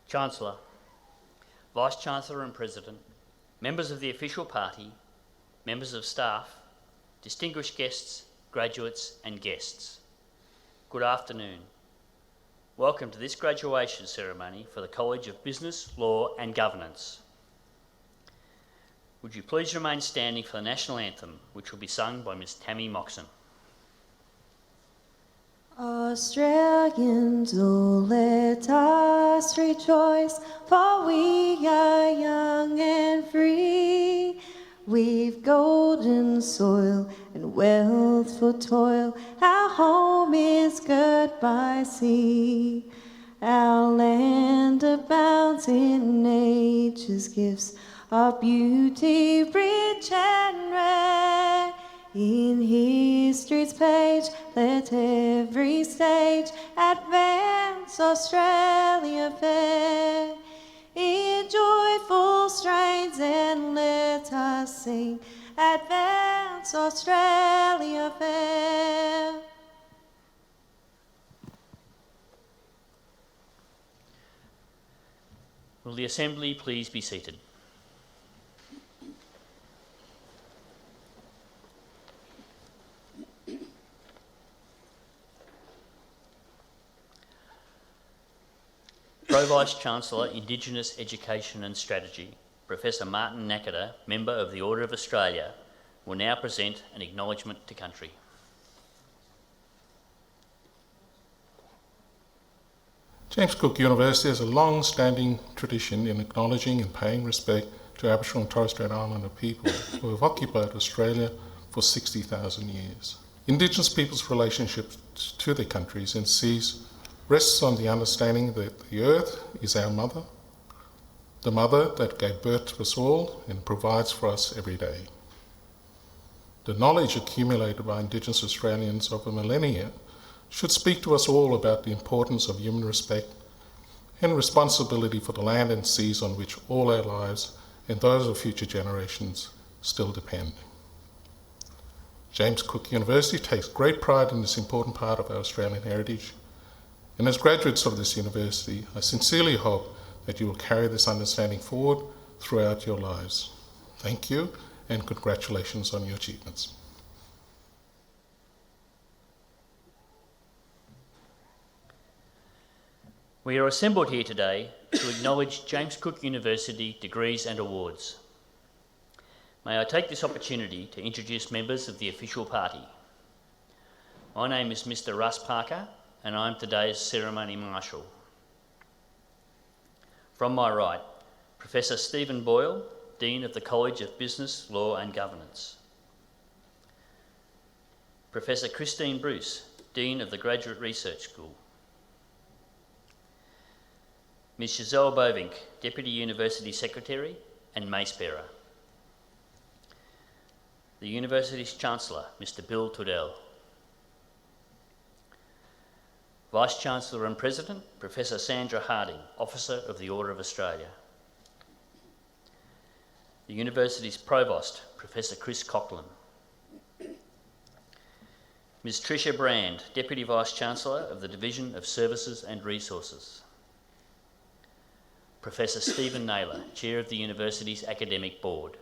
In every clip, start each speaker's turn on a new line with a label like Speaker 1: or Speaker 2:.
Speaker 1: Chancellor, Vice-Chancellor and President, members of the official party, members of staff, distinguished guests, graduates and guests. Good afternoon. Welcome to this graduation ceremony for the College of Business, Law and Governance. Would you please remain standing for the National Anthem, which will be sung by Ms Tammy Moxon.
Speaker 2: Australians, oh, let us rejoice, for we are young and free. We've golden soil and wealth for toil. Our home is girt by sea. Our land abounds in nature's gifts, our beauty rich and rare. In history's page, let every stage advance Australia fair. In joyful strains and let us sing, advance Australia fair.
Speaker 1: Will the Assembly please be seated? Pro-Vice-Chancellor, Indigenous Education and Strategy, Professor Martin Nakada, Member of the Order of Australia, will now present an acknowledgement to country.
Speaker 3: James Cook University has a long-standing tradition in acknowledging and paying respect to Aboriginal and Torres Strait Islander people who have occupied Australia for 60,000 years. Indigenous people's relationship to their countries and seas rests on the understanding that the earth is our mother, the mother that gave birth to us all and provides for us every day. The knowledge accumulated by Indigenous Australians over millennia should speak to us all about the importance of human respect and responsibility for the land and seas on which all our lives and those of future generations still depend. James Cook University takes great pride in this important part of our Australian heritage. And as graduates of this university, I sincerely hope that you will carry this understanding forward throughout your lives. Thank you and congratulations on your achievements.
Speaker 1: We are assembled here today to acknowledge James Cook University degrees and awards. May I take this opportunity to introduce members of the official party. My name is Mr. Russ Parker, and I am today's Ceremony Marshal. From my right, Professor Stephen Boyle, Dean of the College of Business, Law and Governance. Professor Christine Bruce, Dean of the Graduate Research School. Ms Giselle Bovink, Deputy University Secretary and Mace Bearer. The University's Chancellor, Mr Bill Tudell. Vice-Chancellor and President, Professor Sandra Harding, Officer of the Order of Australia. The University's Provost, Professor Chris Coughlin. Ms Tricia Brand, Deputy Vice-Chancellor of the Division of Services and Resources. Professor Stephen Naylor, Chair of the University's Academic Board.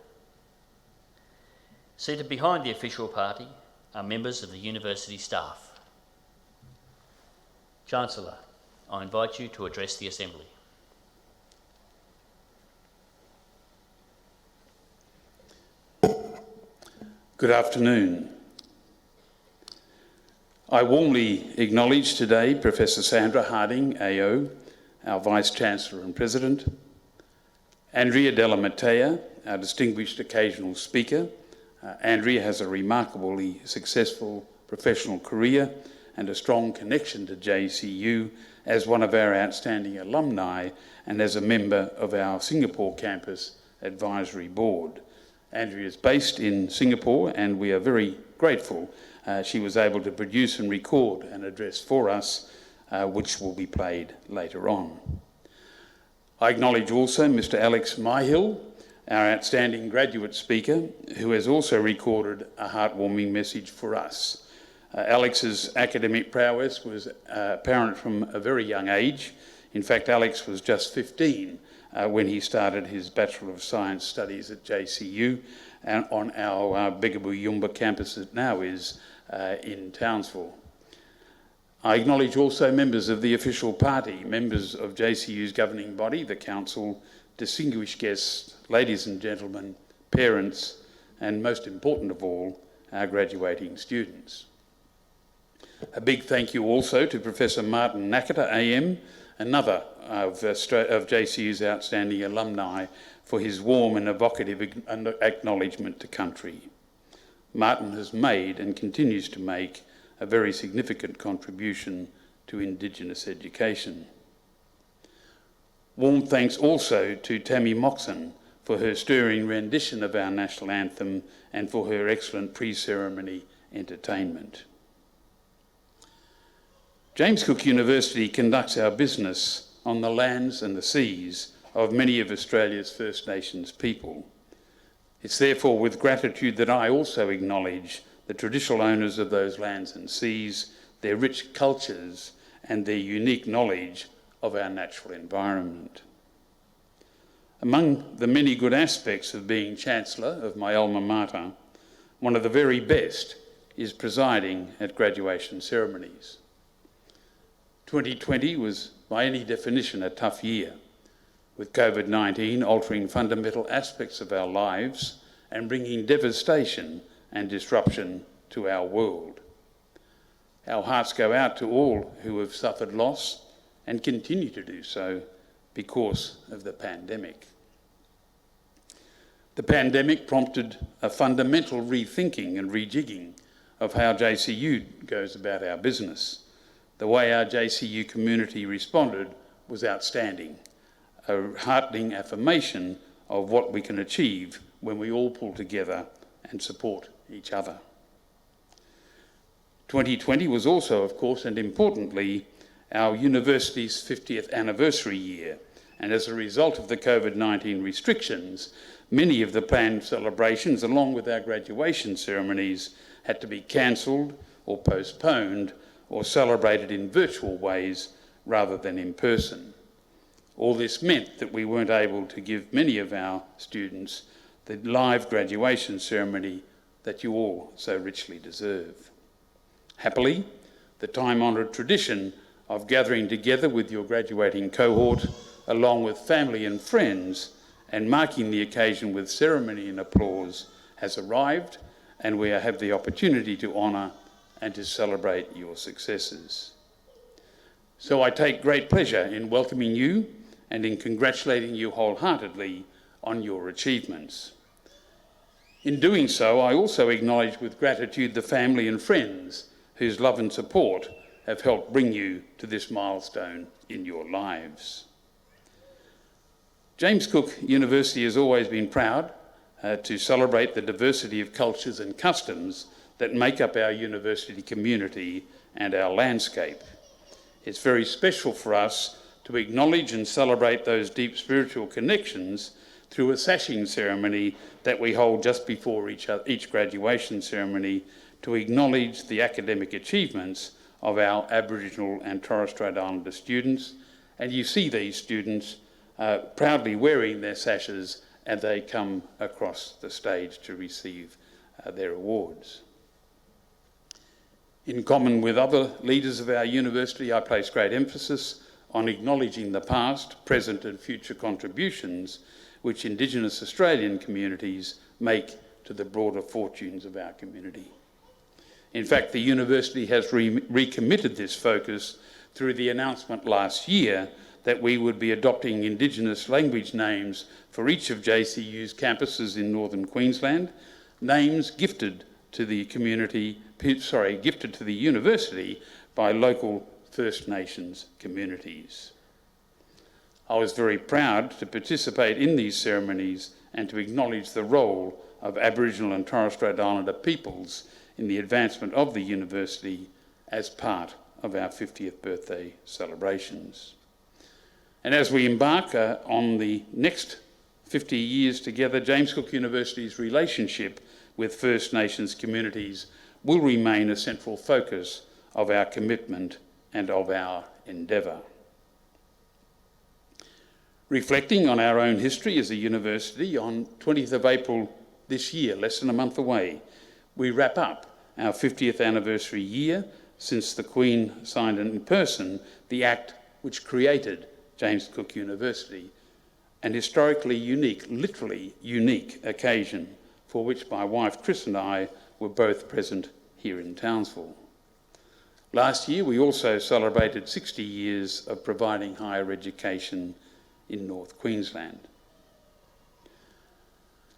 Speaker 1: Seated behind the official party are members of the university staff. Chancellor, I invite you to address the Assembly.
Speaker 4: Good afternoon. I warmly acknowledge today Professor Sandra Harding, AO, our Vice-Chancellor and President, Andrea Della Matea, our distinguished occasional speaker. Andrea has a remarkably successful professional career and a strong connection to JCU as one of our outstanding alumni and as a member of our Singapore Campus Advisory Board. Andrea is based in Singapore and we are very grateful she was able to produce and record an address for us, which will be played later on. I acknowledge also Mr Alex Myhill, our outstanding graduate speaker, who has also recorded a heartwarming message for us. Alex's academic prowess was apparent from a very young age. In fact, Alex was just 15 when he started his Bachelor of Science studies at JCU and on our Begaboo Yumba campus that now is in Townsville. I acknowledge also members of the official party, members of JCU's governing body, the council, distinguished guests, ladies and gentlemen, parents, and most important of all, our graduating students. A big thank you also to Professor Martin Nakata, AM, another of JCU's outstanding alumni, for his warm and evocative acknowledgement to country. Martin has made and continues to make a very significant contribution to Indigenous education. Warm thanks also to Tammy Moxon for her stirring rendition of our National Anthem and for her excellent pre-ceremony entertainment. James Cook University conducts our business on the lands and the seas of many of Australia's First Nations people. It's therefore with gratitude that I also acknowledge the traditional owners of those lands and seas, their rich cultures and their unique knowledge of our natural environment. Among the many good aspects of being Chancellor of my alma mater, one of the very best is presiding at graduation ceremonies. 2020 was by any definition a tough year, with COVID-19 altering fundamental aspects of our lives and bringing devastation and disruption to our world. Our hearts go out to all who have suffered loss and continue to do so because of the pandemic. The pandemic prompted a fundamental rethinking and rejigging of how JCU goes about our business. The way our JCU community responded was outstanding, a heartening affirmation of what we can achieve when we all pull together and support each other. 2020 was also, of course, and importantly, our university's 50th anniversary year, and as a result of the COVID-19 restrictions, many of the planned celebrations, along with our graduation ceremonies, had to be cancelled or postponed or celebrated in virtual ways rather than in person. All this meant that we weren't able to give many of our students the live graduation ceremony that you all so richly deserve. Happily, the time-honoured tradition of gathering together with your graduating cohort, along with family and friends, and marking the occasion with ceremony and applause has arrived, and we have the opportunity to honour and to celebrate your successes. So I take great pleasure in welcoming you and in congratulating you wholeheartedly on your achievements. In doing so, I also acknowledge with gratitude the family and friends whose love and support have helped bring you to this milestone in your lives. James Cook University has always been proud to celebrate the diversity of cultures and customs that make up our university community and our landscape. It's very special for us to acknowledge and celebrate those deep spiritual connections through a sashing ceremony that we hold just before each graduation ceremony to acknowledge the academic achievements of our Aboriginal and Torres Strait Islander students. And you see these students proudly wearing their sashes and they come across the stage to receive their awards. In common with other leaders of our university, I place great emphasis on acknowledging the past, present and future contributions which Indigenous Australian communities make to the broader fortunes of our community. In fact, the university has recommitted this focus through the announcement last year that we would be adopting Indigenous language names for each of JCU's campuses in northern Queensland, names gifted to the university by local First Nations communities. I was very proud to participate in these ceremonies and to acknowledge the role of Aboriginal and Torres Strait Islander peoples in the advancement of the university as part of our 50th birthday celebrations. And as we embark on the next 50 years together, James Cook University's relationship with First Nations communities will remain a central focus of our commitment and of our endeavour. Reflecting on our own history as a university, on 20th of April this year, less than a month away, we wrap up our 50th anniversary year since the Queen signed in person the Act which created James Cook University, an historically unique, literally unique occasion for which my wife Chris and I were both present here in Townsville. Last year we also celebrated 60 years of providing higher education in North Queensland.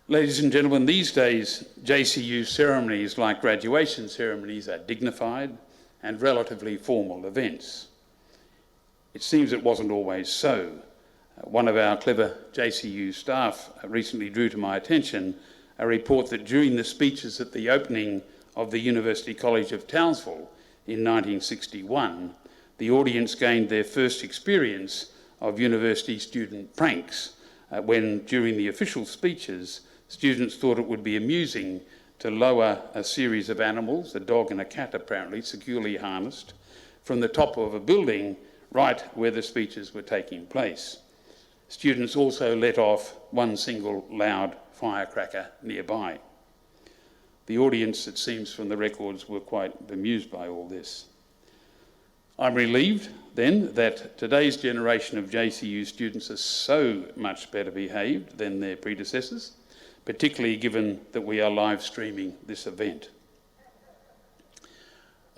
Speaker 4: Ladies and gentlemen, these days JCU ceremonies like graduation ceremonies are dignified and relatively formal events. It seems it wasn't always so. One of our clever JCU staff recently drew to my attention a report that during the speeches at the opening of the University College of Townsville in 1961, the audience gained their first experience of university student pranks when, during the official speeches, students thought it would be amusing to lower a series of animals, a dog and a cat apparently, securely harnessed, from the top of a building right where the speeches were taking place. Students also let off one single loud firecracker nearby. The audience, it seems from the records, were quite bemused by all this. I'm relieved then that today's generation of JCU students are so much better behaved than their predecessors, particularly given that we are live streaming this event.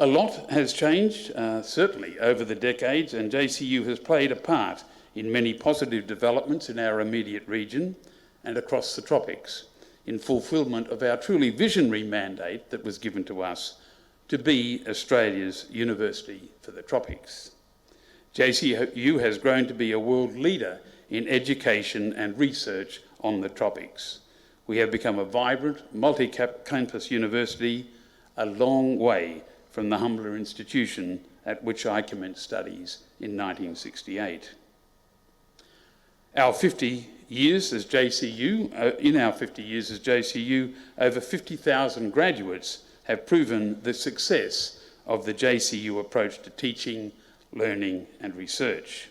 Speaker 4: A lot has changed, certainly, over the decades, and JCU has played a part in many positive developments in our immediate region and across the tropics, in fulfilment of our truly visionary mandate that was given to us to be Australia's university for the tropics. JCU has grown to be a world leader in education and research on the tropics. We have become a vibrant, multi-campus university, a long way from the humbler institution at which I commenced studies in 1968. Our 50 years as JCU, in our 50 years as JCU, over 50,000 graduates have proven the success of the JCU approach to teaching, learning and research.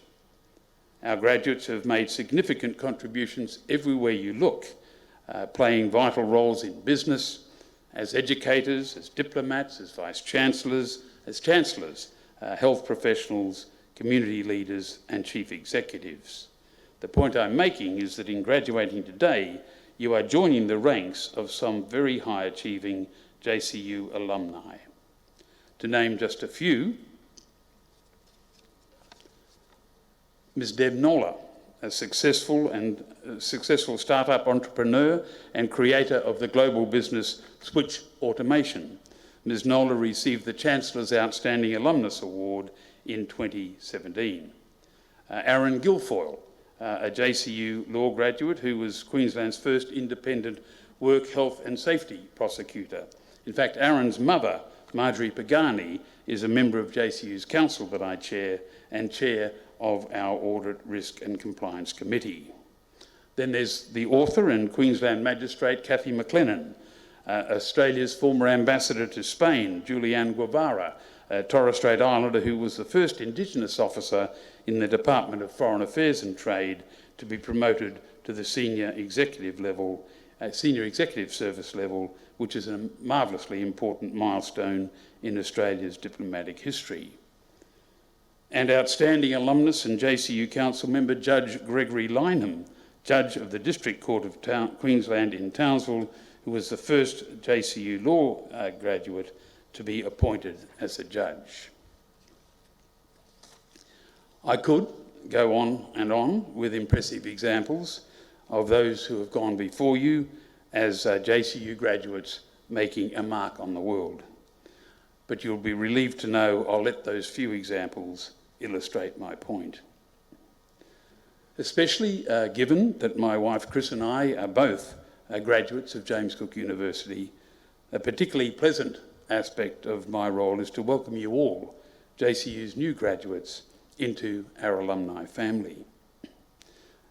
Speaker 4: Our graduates have made significant contributions everywhere you look, playing vital roles in business, as educators, as diplomats, as vice-chancellors, health professionals, community leaders and chief executives. The point I'm making is that in graduating today, you are joining the ranks of some very high-achieving JCU alumni. To name just a few, Ms. Deb Noller, a successful startup entrepreneur and creator of the global business Switch Automation. Ms. Noller received the Chancellor's Outstanding Alumnus Award in 2017. Aaron Guilfoyle, a JCU law graduate who was Queensland's first independent work, health and safety prosecutor. In fact, Aaron's mother, Marjorie Pagani, is a member of JCU's council that I chair and chair of our Audit, Risk and Compliance Committee. Then there's the author and Queensland magistrate Cathy McLennan, Australia's former ambassador to Spain, Julianne Guevara, a Torres Strait Islander who was the first Indigenous officer in the Department of Foreign Affairs and Trade to be promoted to the senior executive service level, which is a marvellously important milestone in Australia's diplomatic history. And outstanding alumnus and JCU Council member Judge Gregory Lynham, Judge of the District Court of Queensland in Townsville, who was the first JCU law graduate to be appointed as a judge. I could go on and on with impressive examples of those who have gone before you as JCU graduates making a mark on the world. But you'll be relieved to know I'll let those few examples illustrate my point. Especially given that my wife Chris and I are both graduates of James Cook University, a particularly pleasant aspect of my role is to welcome you all, JCU's new graduates, into our alumni family.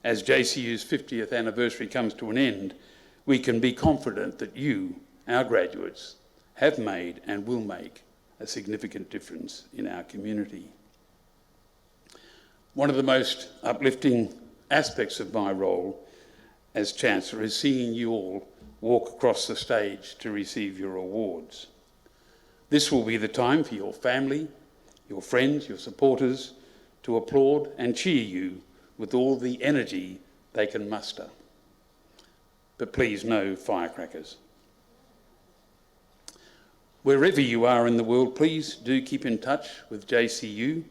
Speaker 4: As JCU's 50th anniversary comes to an end, we can be confident that you, our graduates, have made and will make a significant difference in our community. One of the most uplifting aspects of my role as Chancellor is seeing you all walk across the stage to receive your awards. This will be the time for your family, your friends, your supporters to applaud and cheer you with all the energy they can muster. But please, no firecrackers. Wherever you are in the world, please do keep in touch with JCU.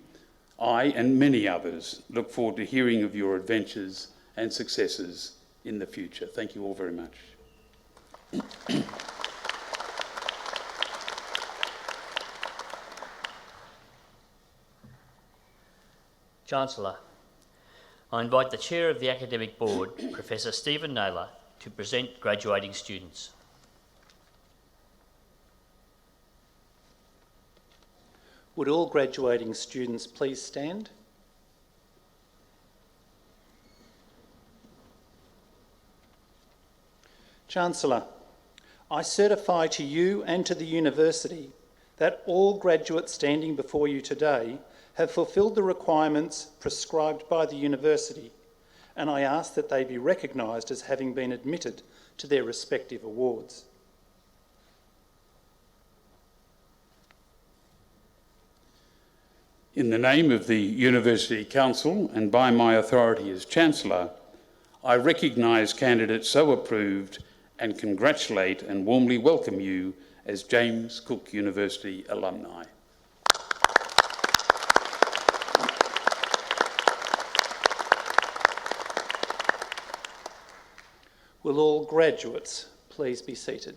Speaker 4: I and many others look forward to hearing of your adventures and successes in the future. Thank you all very much.
Speaker 1: Chancellor, I invite the Chair of the Academic Board, Professor Stephen Naylor, to present graduating students.
Speaker 5: Would all graduating students please stand? Chancellor, I certify to you and to the University that all graduates standing before you today have fulfilled the requirements prescribed by the University, and I ask that they be recognised as having been admitted to their respective awards.
Speaker 4: In the name of the University Council and by my authority as Chancellor, I recognise candidates so approved and congratulate and warmly welcome you as James Cook University alumni.
Speaker 5: Will all graduates please be seated?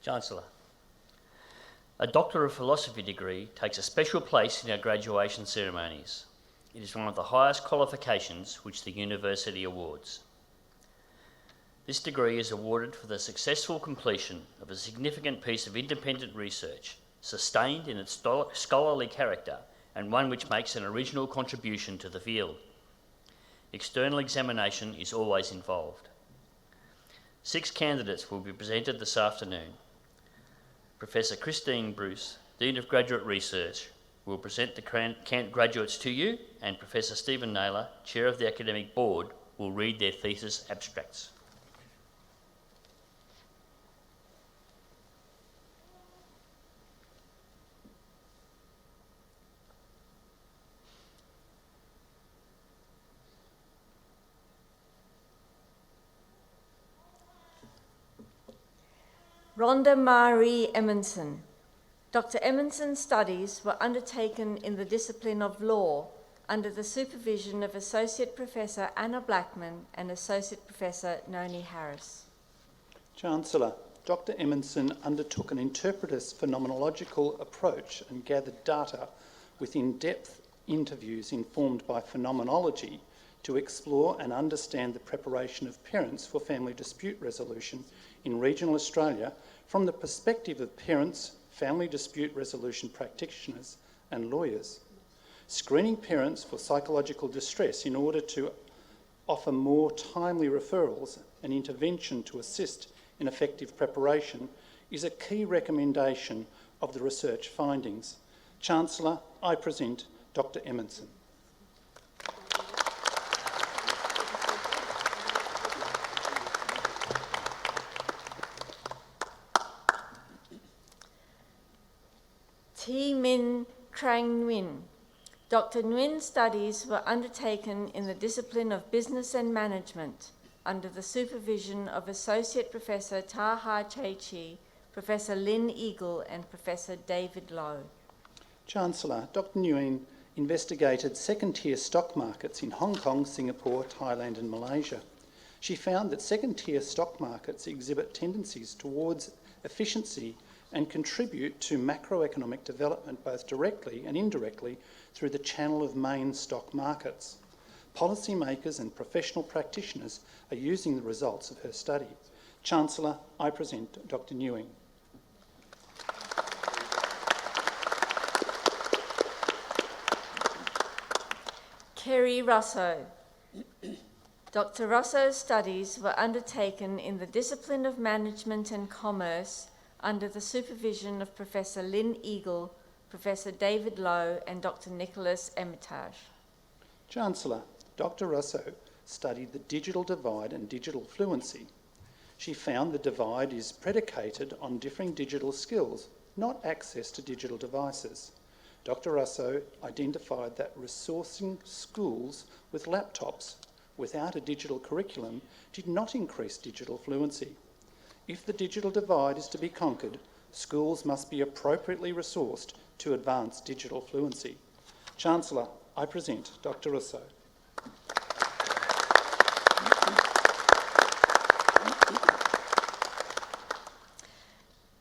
Speaker 1: Chancellor, a Doctor of Philosophy degree takes a special place in our graduation ceremonies. It is one of the highest qualifications which the University awards. This degree is awarded for the successful completion of a significant piece of independent research, sustained in its scholarly character and one which makes an original contribution to the field. External examination is always involved. 6 candidates will be presented this afternoon. Professor Christine Bruce, Dean of Graduate Research, will present the graduates to you, and Professor Stephen Naylor, Chair of the Academic Board, will read their thesis abstracts.
Speaker 2: Rhonda Marie Emerson. Dr. Emerson's studies were undertaken in the discipline of law under the supervision of Associate Professor Anna Blackman and Associate Professor Noni Harris.
Speaker 5: Chancellor, Dr. Emerson undertook an interpreter's phenomenological approach and gathered data with in-depth interviews informed by phenomenology to explore and understand the preparation of parents for family dispute resolution in regional Australia from the perspective of parents, family dispute resolution practitioners and lawyers, screening parents for psychological distress in order to offer more timely referrals and intervention to assist in effective preparation is a key recommendation of the research findings. Chancellor, I present Dr. Emerson.
Speaker 2: Thi Min Krang Nguyen. Dr. Nguyen's studies were undertaken in the discipline of business and management under the supervision of Associate Professor Taha Che-Chi, Professor Lynn Eagle and Professor David Lowe.
Speaker 5: Chancellor, Dr. Nguyen investigated second-tier stock markets in Hong Kong, Singapore, Thailand and Malaysia. She found that second-tier stock markets exhibit tendencies towards efficiency and contribute to macroeconomic development both directly and indirectly through the channel of main stock markets. Policymakers and professional practitioners are using the results of her study. Chancellor, I present Dr. Nguyen.
Speaker 2: Kerry Russo. Dr. Russo's studies were undertaken in the discipline of management and commerce under the supervision of Professor Lynn Eagle, Professor David Lowe, and Dr. Nicholas Emitage.
Speaker 5: Chancellor, Dr. Russo studied the digital divide and digital fluency. She found the divide is predicated on differing digital skills, not access to digital devices. Dr. Russo identified that resourcing schools with laptops without a digital curriculum did not increase digital fluency. If the digital divide is to be conquered, schools must be appropriately resourced to advance digital fluency. Chancellor, I present Dr. Russo.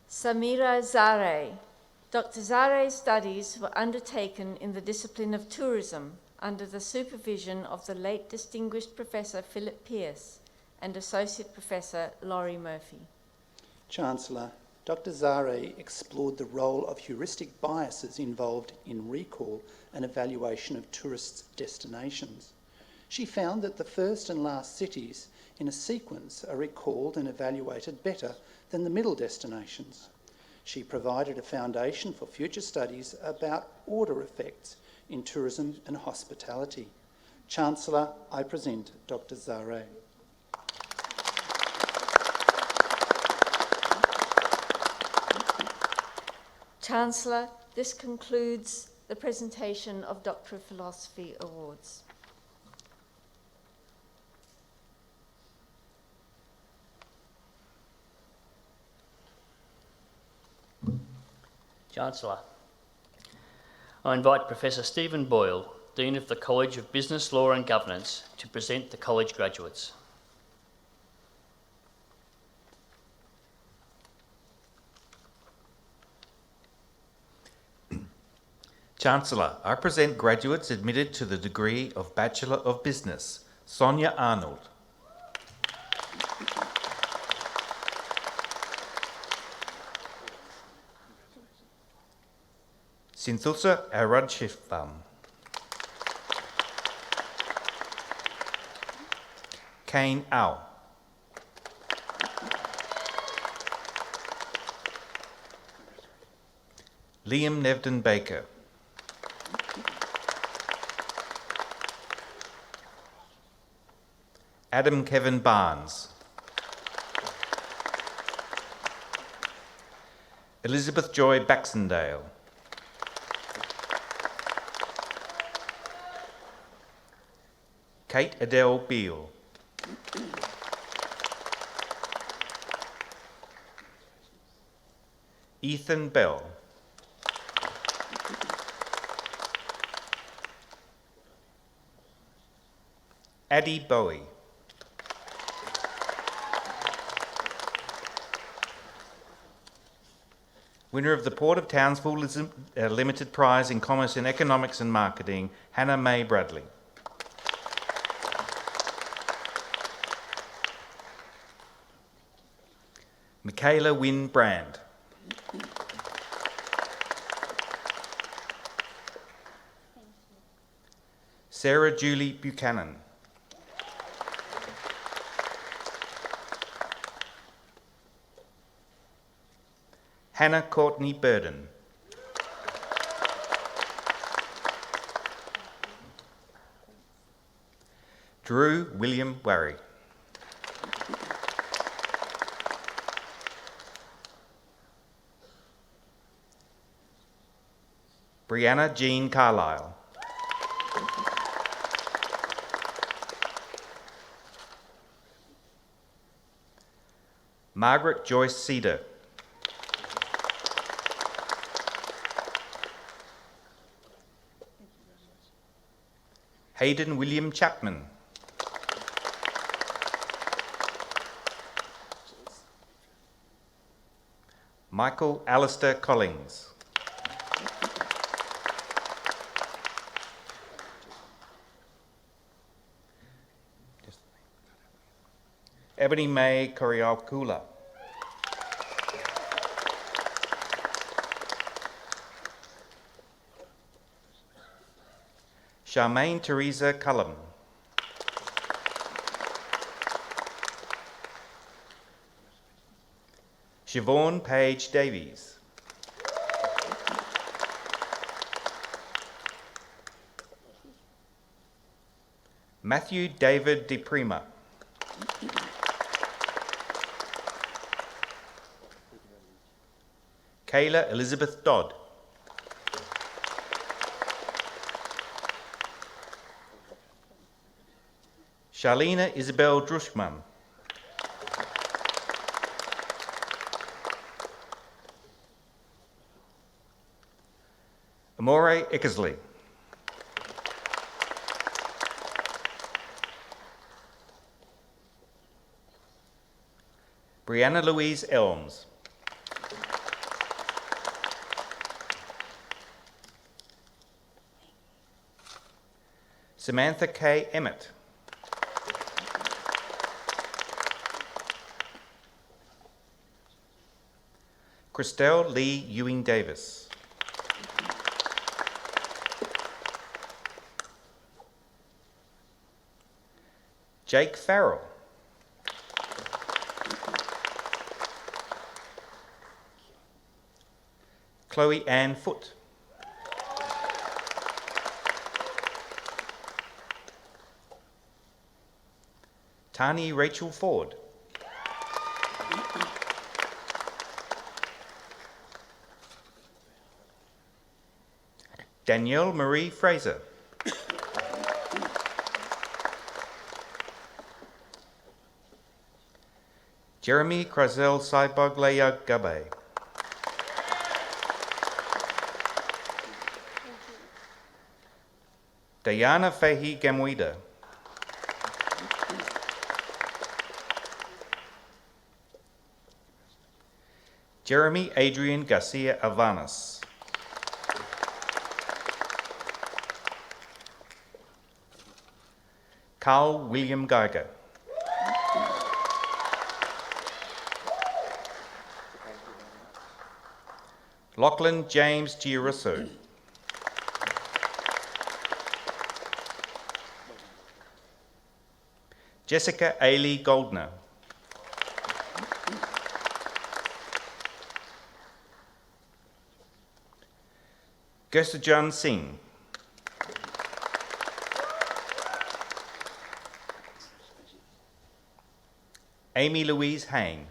Speaker 2: Samira Zare. Dr. Zare's studies were undertaken in the discipline of tourism under the supervision of the late distinguished Professor Philip Pearce and Associate Professor Laurie Murphy.
Speaker 5: Chancellor, Dr. Zare explored the role of heuristic biases involved in recall and evaluation of tourists' destinations. She found that the first and last cities in a sequence are recalled and evaluated better than the middle destinations. She provided a foundation for future studies about order effects in tourism and hospitality. Chancellor, I present Dr. Zare.
Speaker 2: Chancellor, this concludes the presentation of Doctor of Philosophy Awards.
Speaker 1: Chancellor, I invite Professor Stephen Boyle, Dean of the College of Business, Law and Governance, to present the college graduates.
Speaker 6: Chancellor, I present graduates admitted to the degree of Bachelor of Business, Sonia Arnold. Sinthusa Arajshifam. Kane Au. Liam Nevden Baker. Adam Kevin Barnes. Elizabeth Joy Baxendale. Kate Adele Beale. Ethan Bell. Addie Bowie. Winner of the Port of Townsville Limited Prize in Commerce and Economics and Marketing, Hannah Mae Bradley. Michaela Wynne Brand. Sarah Julie Buchanan. Hannah Courtney Burden. Drew William Warry. Brianna Jean Carlisle. Margaret Joyce Cedar. Hayden William Chapman. Michael Alistair Collins. Ebony May Koriakula. Charmaine Teresa Cullum. Siobhan Page Davies. Matthew David De Prima. Kayla Elizabeth Dodd. Charlena Isabel Druschmann. Amore Eckersley. Brianna Louise Elms. Samantha K. Emmett. Christelle Lee Ewing Davis. Jake Farrell. Chloe Ann Foote. Tani Rachel Ford. Danielle Marie Fraser. Jeremy Krazel Saibagleya Gabe. Diana Fahy Gamuida. Jeremy Adrian Garcia Avanas. Carl William Geiger. Lachlan James Giarusso. Jessica Ailey Goldner. Gursajan Singh. Amy Louise Hain.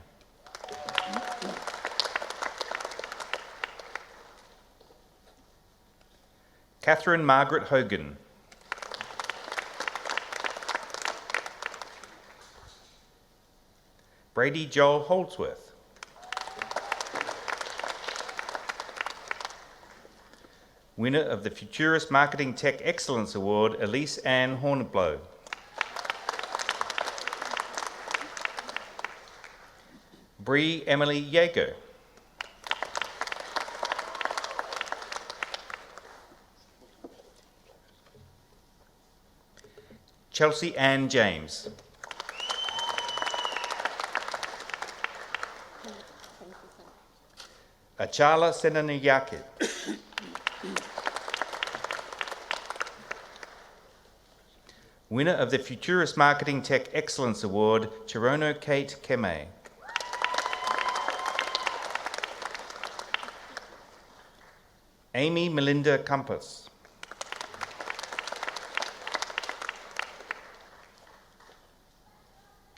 Speaker 6: Catherine Margaret Hogan. Brady Joel Holdsworth. Winner of the Futurist Marketing Tech Excellence Award, Elise Ann Hornblow. Bree Emily Yeager. Chelsea Ann James. Achala Senanayake. Winner of the Futurist Marketing Tech Excellence Award, Chirono Kate Keme. Amy Melinda Compass.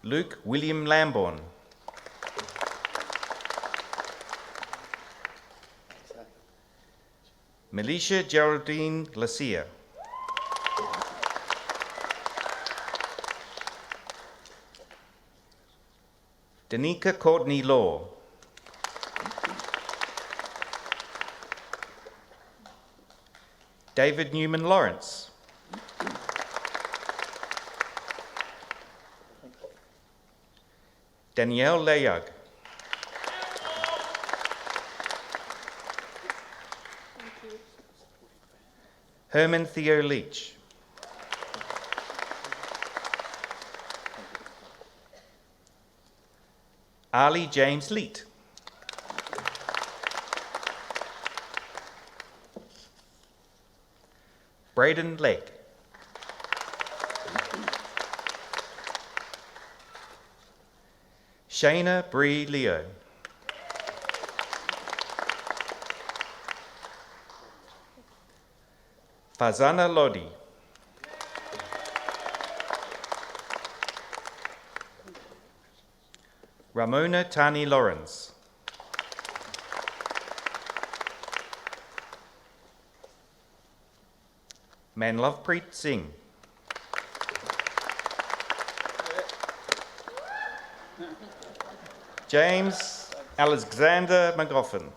Speaker 6: Luke William Lambourne. Melisha Geraldine Lacia. Danica Courtney Law. David Newman Lawrence. Danielle Layug. Herman Theo Leach. Ali James Leet. Braden Legg. Shayna Bree Leo. Fazana Lodi. Ramona Tani Lawrence. Manlovpreet Singh. James Alexander McGoffin.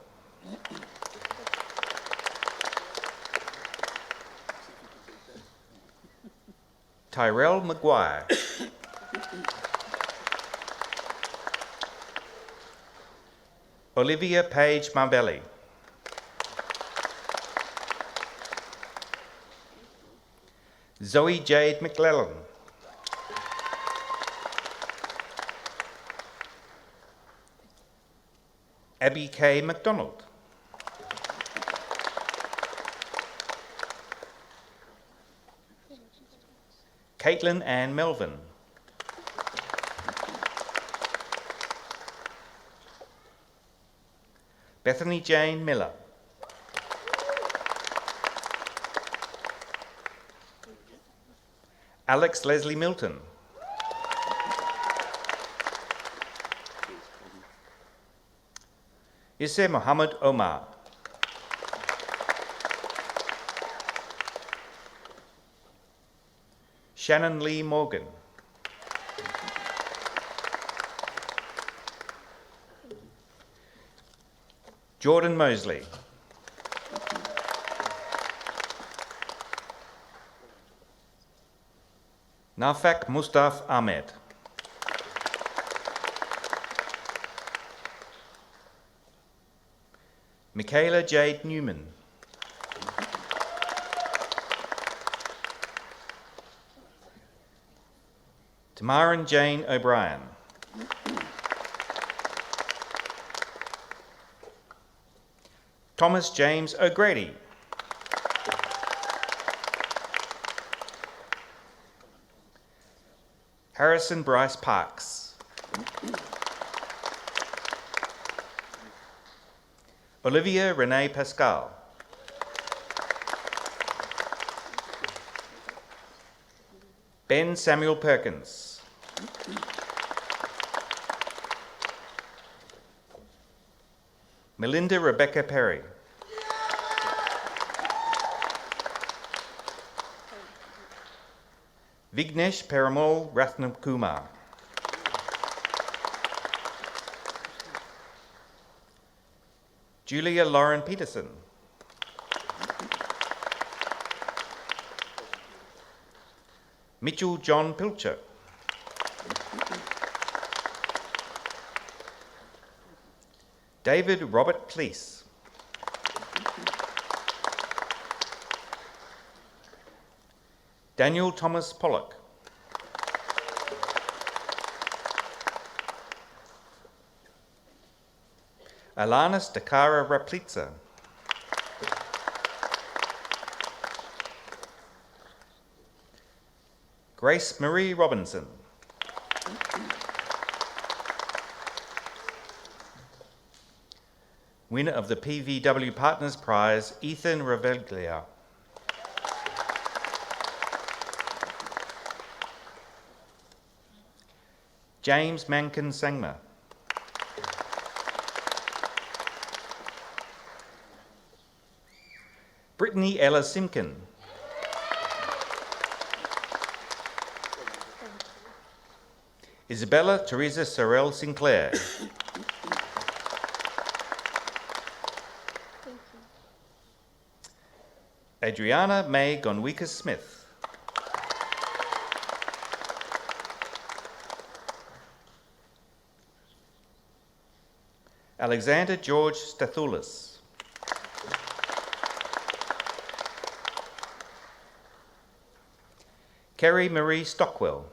Speaker 6: Tyrell Maguire. Olivia Page Marbelli. Zoe Jade McLellan. Abby K. MacDonald. Caitlin Ann Melvin. Bethany Jane Miller. Alex Leslie Milton. Isse Mohammed Omar. Shannon Lee Morgan. Jordan Mosley. Nafak Mustaf Ahmed. Michaela Jade Newman. Tamaran Jane O'Brien. Thomas James O'Grady. Harrison Bryce Parks. Olivia Renee Pascal. Ben Samuel Perkins. Melinda Rebecca Perry. Vignesh Paramal Rathnamkumar. Julia Lauren Peterson. Mitchell John Pilcher. David Robert Cleese. Daniel Thomas Pollock. Alanis Dakara Raplitsa. Grace Marie Robinson. Winner of the PVW Partners Prize, Ethan Raveglia. James Mankin Sangma. Brittany Ella Simkin. Isabella Teresa Sorrell Sinclair. Adriana May Gonwika Smith. Alexander George Stathoulis. Kerry Marie Stockwell.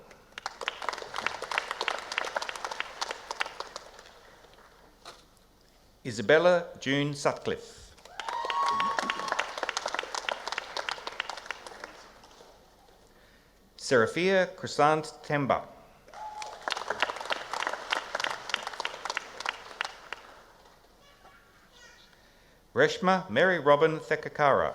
Speaker 6: Isabella June Sutcliffe. Seraphia Crescent Temba. Reshma Mary Robin Thekakara.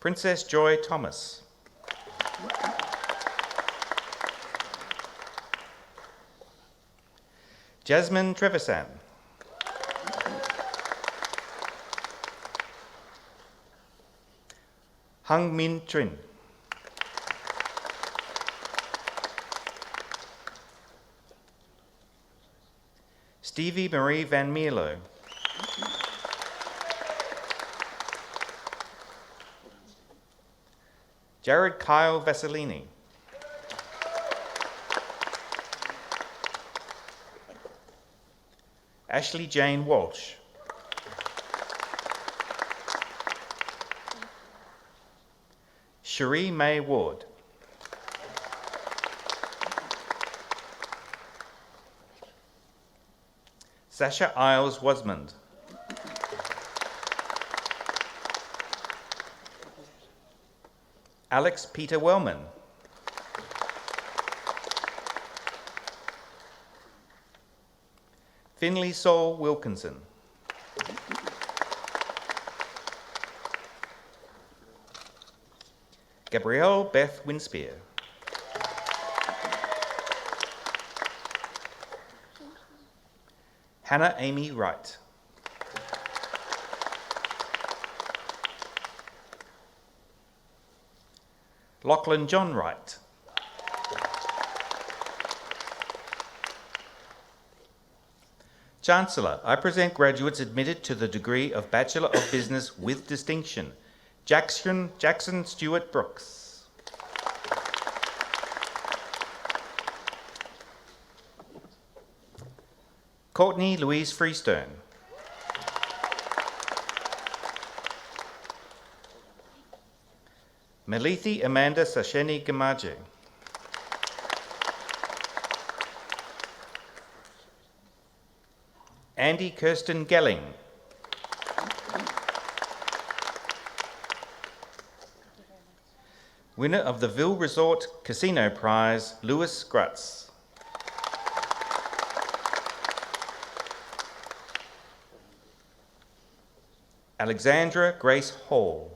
Speaker 6: Princess Joy Thomas. Jasmine Trevisan. Hung Min Trin. Stevie Marie Van Mierlo. Jared Kyle Vasilini. Ashley Jane Walsh. Cherie May Ward. Sasha Isles Wasmond. Alex Peter Wellman. Finley Saul Wilkinson. Gabrielle Beth Winspear. Hannah Amy Wright. Lachlan John Wright. Chancellor, I present graduates admitted to the degree of Bachelor of Business with distinction. Jackson Stewart Brooks. Courtney Louise Freestone. Malithi Amanda Sasheni Gamaje. Andy Kirsten Gelling. Winner of the Ville Resort Casino Prize, Lewis Grutz. Alexandra Grace Hall.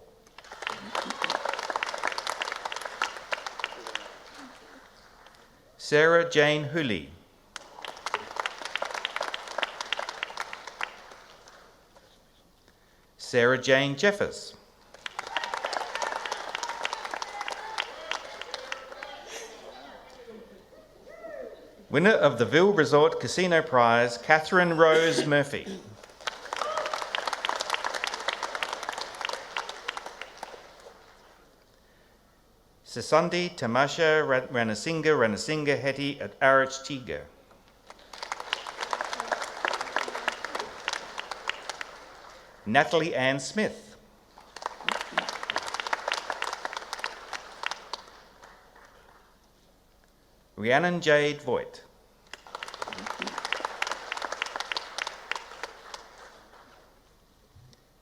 Speaker 6: Sarah Jane Hooley. Sarah Jane Jeffers. Winner of the Ville Resort Casino Prize, Catherine Rose Murphy. Sasundi Tamasha Ranasinga Hetty at Arich Chiga. Natalie Ann Smith. Rhiannon Jade Voigt.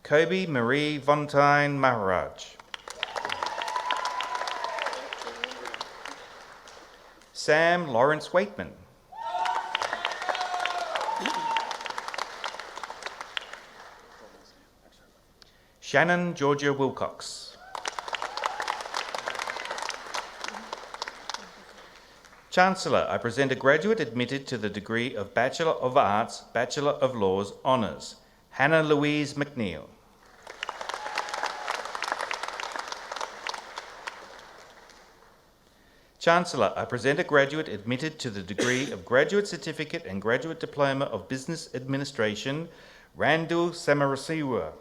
Speaker 6: Kobe Marie Vontine Maharaj. Sam Lawrence Waitman. Shannon Georgia Wilcox. Chancellor, I present a graduate admitted to the degree of Bachelor of Arts, Bachelor of Laws Honours, Hannah Louise McNeil. Chancellor, I present a graduate admitted to the degree of Graduate Certificate and Graduate Diploma of Business Administration, Randall Samarasiwa.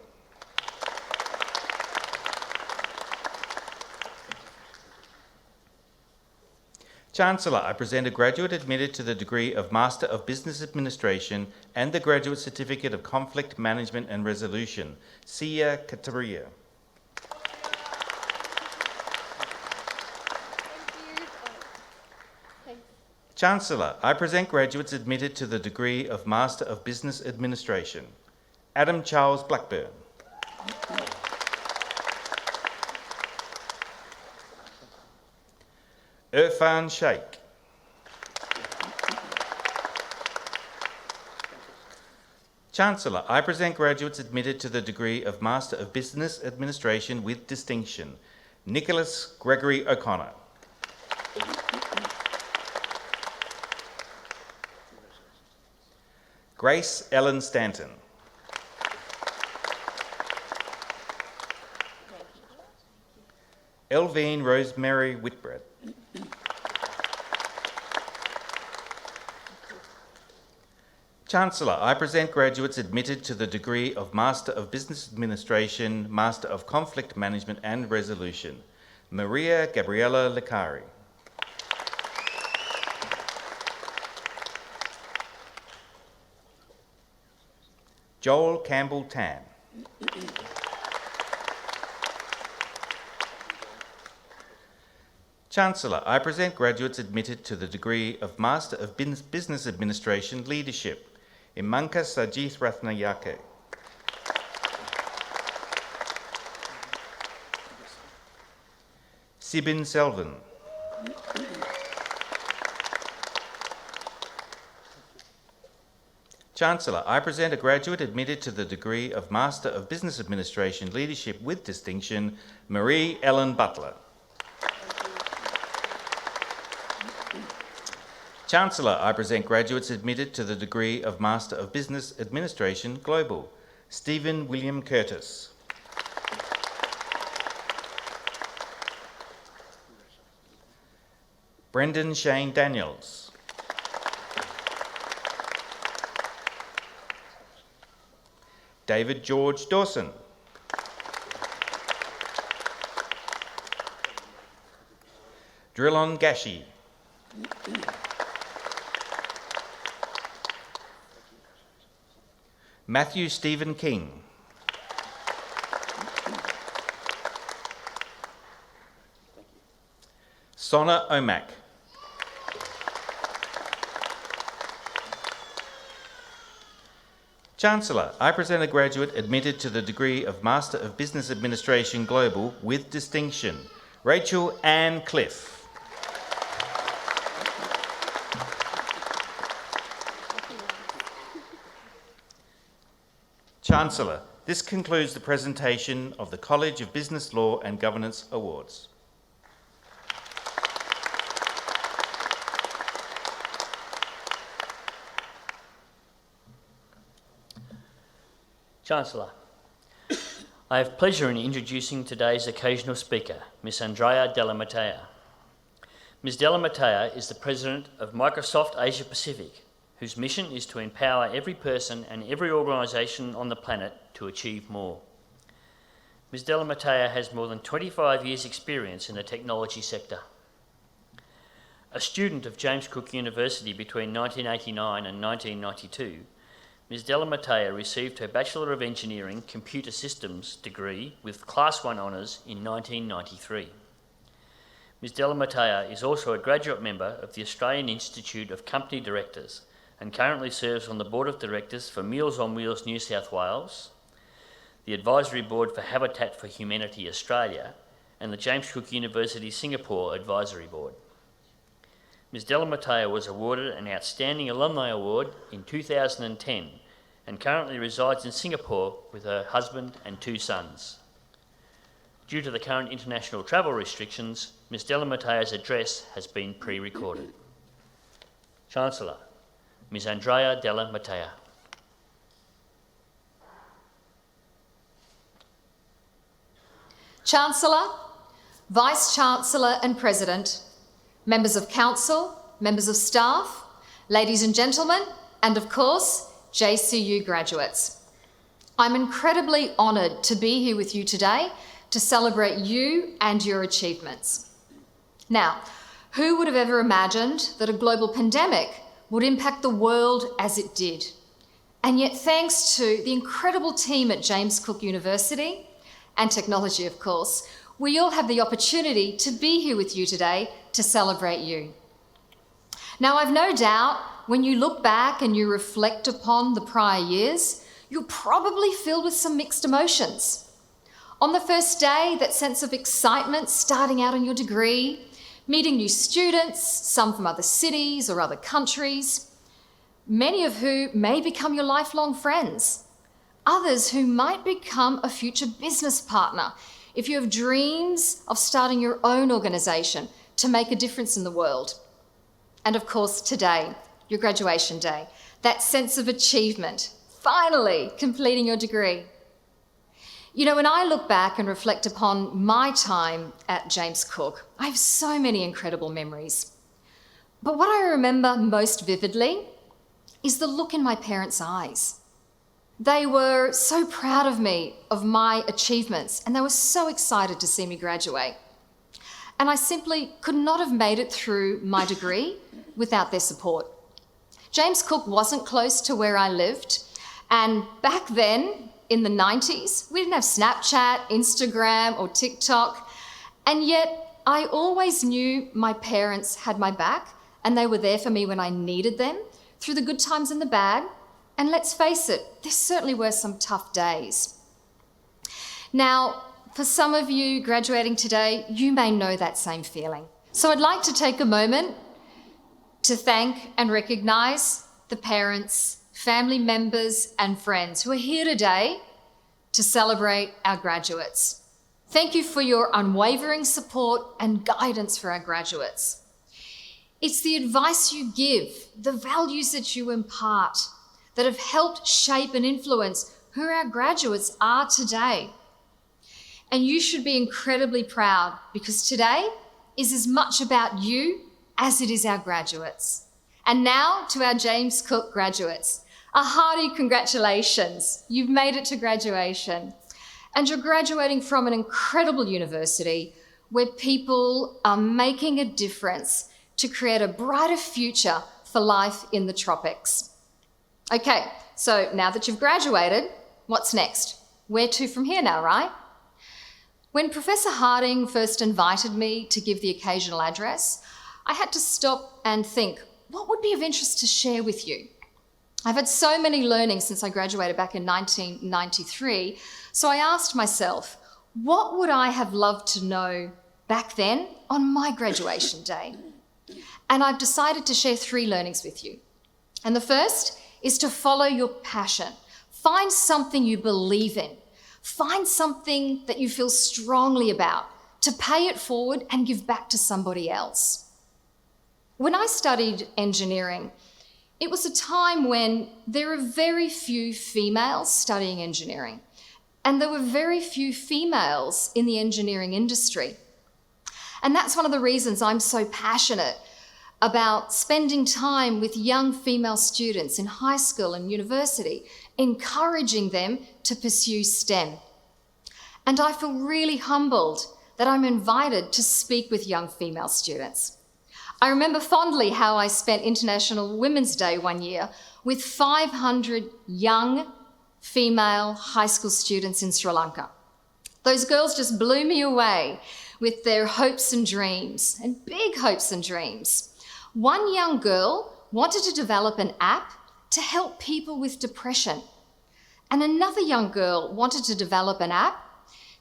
Speaker 6: Chancellor, I present a graduate admitted to the degree of Master of Business Administration and the Graduate Certificate of Conflict Management and Resolution, Sia Kataria. Chancellor, I present graduates admitted to the degree of Master of Business Administration, Adam Charles Blackburn. Irfan Sheikh. Chancellor, I present graduates admitted to the degree of Master of Business Administration with distinction. Nicholas Gregory O'Connor. Grace Ellen Stanton. Elvine Rosemary Whitbread. Chancellor, I present graduates admitted to the degree of Master of Business Administration, Master of Conflict Management and Resolution. Maria Gabriela Licari. Joel Campbell Tan. Chancellor, I present graduates admitted to the degree of Master of Business Administration Leadership. Imanka Sajith Rathnayake. Sibin Selvin. Chancellor, I present a graduate admitted to the degree of Master of Business Administration Leadership with distinction, Marie Ellen Butler. Chancellor, I present graduates admitted to the degree of Master of Business Administration Global, Stephen William Curtis. Brendan Shane Daniels. David George Dawson. Drillon Gashi. Matthew Stephen King. Sona Omak. Chancellor, I present a graduate admitted to the degree of Master of Business Administration Global with distinction, Rachel Ann Cliff. Chancellor, this concludes the presentation of the College of Business Law and Governance Awards.
Speaker 1: Chancellor, I have pleasure in introducing today's occasional speaker, Ms. Andrea Della Matea. Ms. Della Matea is the President of Microsoft Asia Pacific, whose mission is to empower every person and every organisation on the planet to achieve more. Ms. Della Matea has more than 25 years' experience in the technology sector. A student of James Cook University between 1989 and 1992, Ms. Della Matea received her Bachelor of Engineering Computer Systems degree with Class 1 honours in 1993. Ms. Della Matea is also a graduate member of the Australian Institute of Company Directors and currently serves on the Board of Directors for Meals on Wheels New South Wales, the Advisory Board for Habitat for Humanity Australia, and the James Cook University Singapore Advisory Board. Ms. Della Matea was awarded an Outstanding Alumni Award in 2010 and currently resides in Singapore with her husband and 2 sons. Due to the current international travel restrictions, Ms. Della Matea's address has been pre-recorded. Chancellor, Ms. Andrea Della Matea.
Speaker 7: Chancellor, Vice-Chancellor and President, members of Council, members of staff, ladies and gentlemen, and of course, JCU graduates. I'm incredibly honoured to be here with you today to celebrate you and your achievements. Now, who would have ever imagined that a global pandemic would impact the world as it did? And yet, thanks to the incredible team at James Cook University, and technology, of course, we all have the opportunity to be here with you today to celebrate you. Now, I've no doubt when you look back and you reflect upon the prior years, you're probably filled with some mixed emotions. On the first day, that sense of excitement starting out on your degree, meeting new students, some from other cities or other countries. many of who may become your lifelong friends, others who might become a future business partner if you have dreams of starting your own organisation to make a difference in the world. And of course, today, your graduation day, that sense of achievement, finally completing your degree. You know, when I look back and reflect upon my time at James Cook, I have so many incredible memories. But what I remember most vividly is the look in my parents' eyes. They were so proud of me, of my achievements, and they were so excited to see me graduate. And I simply could not have made it through my degree without their support. James Cook wasn't close to where I lived, and back then, in the 90s, we didn't have Snapchat, Instagram, or TikTok, and yet I always knew my parents had my back, and they were there for me when I needed them, through the good times and the bad. And let's face it, there certainly were some tough days. Now, for some of you graduating today, you may know that same feeling. So I'd like to take a moment to thank and recognise the parents, family members and friends who are here today to celebrate our graduates. Thank you for your unwavering support and guidance for our graduates. It's the advice you give, the values that you impart, that have helped shape and influence who our graduates are today. And you should be incredibly proud, because today is as much about you as it is our graduates. And now to our James Cook graduates, a hearty congratulations. You've made it to graduation. And you're graduating from an incredible university where people are making a difference to create a brighter future for life in the tropics. Okay, so now that you've graduated, what's next? Where to from here now, right? When Professor Harding first invited me to give the occasional address, I had to stop and think, what would be of interest to share with you? I've had so many learnings since I graduated back in 1993, so I asked myself, what would I have loved to know back then on my graduation day? And I've decided to share 3 learnings with you. And the first is to follow your passion. Find something you believe in. Find something that you feel strongly about, to pay it forward and give back to somebody else. When I studied engineering, it was a time when there were very few females studying engineering, and there were very few females in the engineering industry. And that's one of the reasons I'm so passionate about spending time with young female students in high school and university, encouraging them to pursue STEM. And I feel really humbled that I'm invited to speak with young female students. I remember fondly how I spent International Women's Day one year with 500 young female high school students in Sri Lanka. Those girls just blew me away with their hopes and dreams, and big hopes and dreams. One young girl wanted to develop an app to help people with depression, and another young girl wanted to develop an app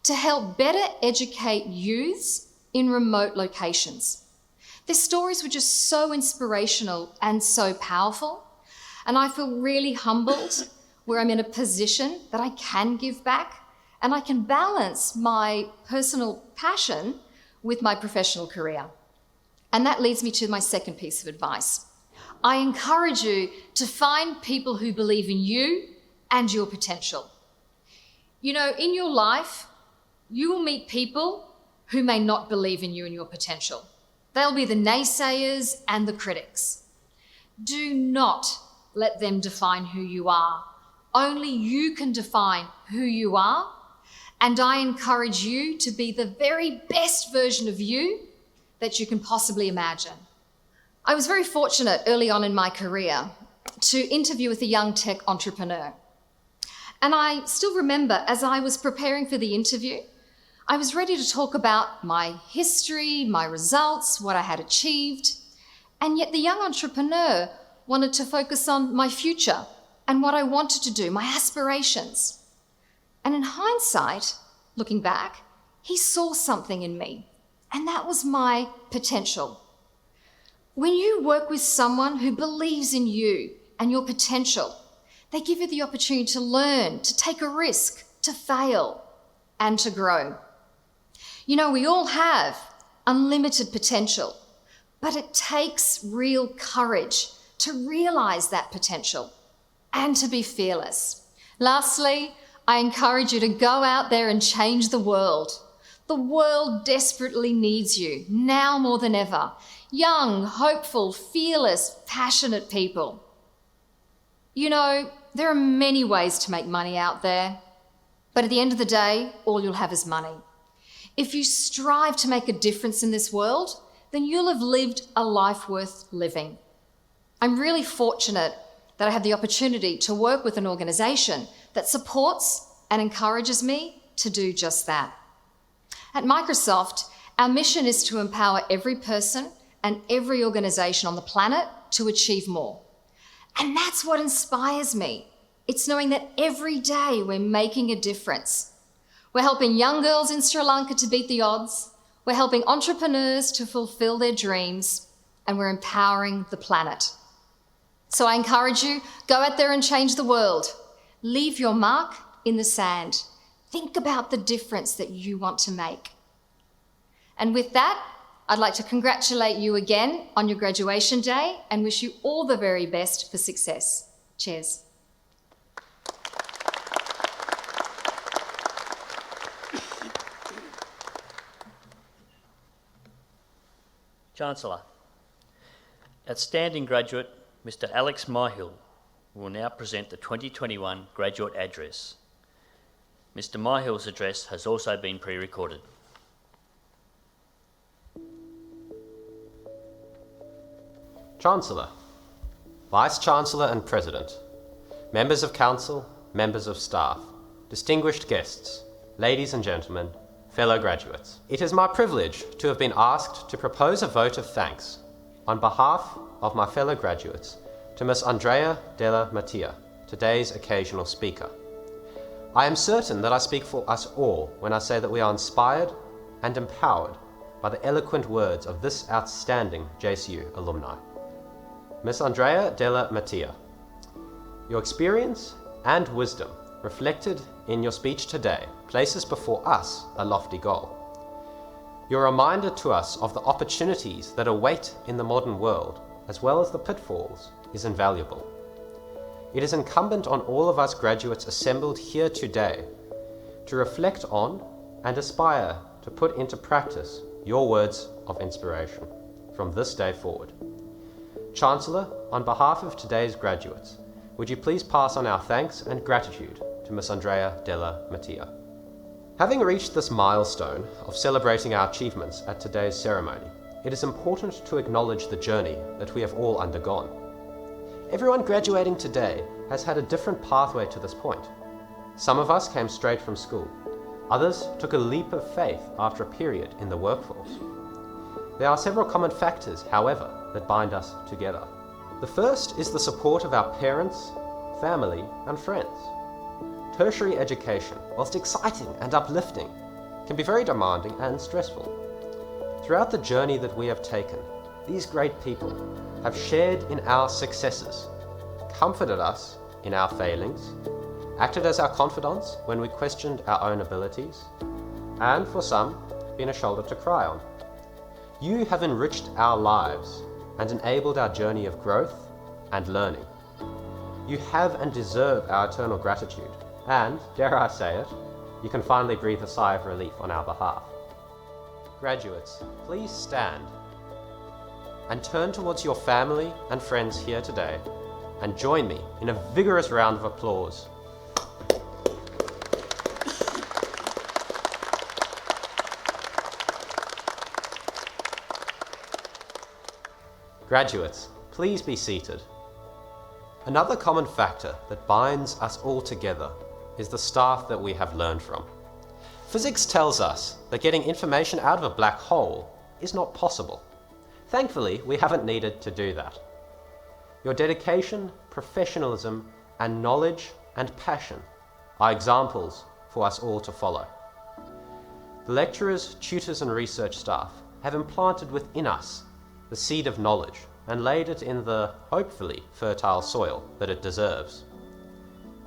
Speaker 7: to help better educate youths in remote locations. Their stories were just so inspirational and so powerful, and I feel really humbled where I'm in a position that I can give back and I can balance my personal passion with my professional career. And that leads me to my second piece of advice. I encourage you to find people who believe in you and your potential. You know, in your life, you will meet people who may not believe in you and your potential. They'll be the naysayers and the critics. Do not let them define who you are. Only you can define who you are, and I encourage you to be the very best version of you that you can possibly imagine. I was very fortunate early on in my career to interview with a young tech entrepreneur. And I still remember, as I was preparing for the interview, I was ready to talk about my history, my results, what I had achieved, and yet the young entrepreneur wanted to focus on my future and what I wanted to do, my aspirations. And in hindsight, looking back, he saw something in me, and that was my potential. When you work with someone who believes in you, and your potential. They give you the opportunity to learn, to take a risk, to fail, and to grow. You know, we all have unlimited potential, but it takes real courage to realise that potential and to be fearless. Lastly, I encourage you to go out there and change the world. The world desperately needs you, now more than ever. Young, hopeful, fearless, passionate people. You know, there are many ways to make money out there, but at the end of the day, all you'll have is money. If you strive to make a difference in this world, then you'll have lived a life worth living. I'm really fortunate that I have the opportunity to work with an organisation that supports and encourages me to do just that. At Microsoft, our mission is to empower every person and every organisation on the planet to achieve more. And that's what inspires me. It's knowing that every day we're making a difference. We're helping young girls in Sri Lanka to beat the odds. We're helping entrepreneurs to fulfill their dreams, and we're empowering the planet. So I encourage you, go out there and change the world. Leave your mark in the sand. Think about the difference that you want to make. And with that, I'd like to congratulate you again on your graduation day and wish you all the very best for success. Cheers.
Speaker 1: Chancellor, outstanding graduate Mr. Alex Myhill will now present the 2021 graduate address. Mr. Myhill's address has also been pre-recorded.
Speaker 8: Chancellor, Vice-Chancellor and President, members of Council, members of staff, distinguished guests, ladies and gentlemen, fellow graduates. It is my privilege to have been asked to propose a vote of thanks on behalf of my fellow graduates to Miss Andrea Della Mattia, today's occasional speaker. I am certain that I speak for us all when I say that we are inspired and empowered by the eloquent words of this outstanding JCU alumni. Miss Andrea Della Mattia, your experience and wisdom reflected in your speech today places before us a lofty goal. Your reminder to us of the opportunities that await in the modern world, as well as the pitfalls, is invaluable. It is incumbent on all of us graduates assembled here today to reflect on and aspire to put into practice your words of inspiration from this day forward. Chancellor, on behalf of today's graduates, would you please pass on our thanks and gratitude to Miss Andrea Della Mattia. Having reached this milestone of celebrating our achievements at today's ceremony, it is important to acknowledge the journey that we have all undergone. Everyone graduating today has had a different pathway to this point. Some of us came straight from school. Others took a leap of faith after a period in the workforce. There are several common factors, however, that bind us together. The first is the support of our parents, family, and friends. Tertiary education, whilst exciting and uplifting, can be very demanding and stressful. Throughout the journey that we have taken, these great people have shared in our successes, comforted us in our failings, acted as our confidants when we questioned our own abilities, and for some, been a shoulder to cry on. You have enriched our lives and enabled our journey of growth and learning. You have and deserve our eternal gratitude, and, dare I say it, you can finally breathe a sigh of relief on our behalf. Graduates, please stand and turn towards your family and friends here today and join me in a vigorous round of applause. Graduates, please be seated. Another common factor that binds us all together is the staff that we have learned from. Physics tells us that getting information out of a black hole is not possible. Thankfully, we haven't needed to do that. Your dedication, professionalism, and knowledge and passion are examples for us all to follow. The lecturers, tutors, and research staff have implanted within us the seed of knowledge and laid it in the, hopefully, fertile soil that it deserves.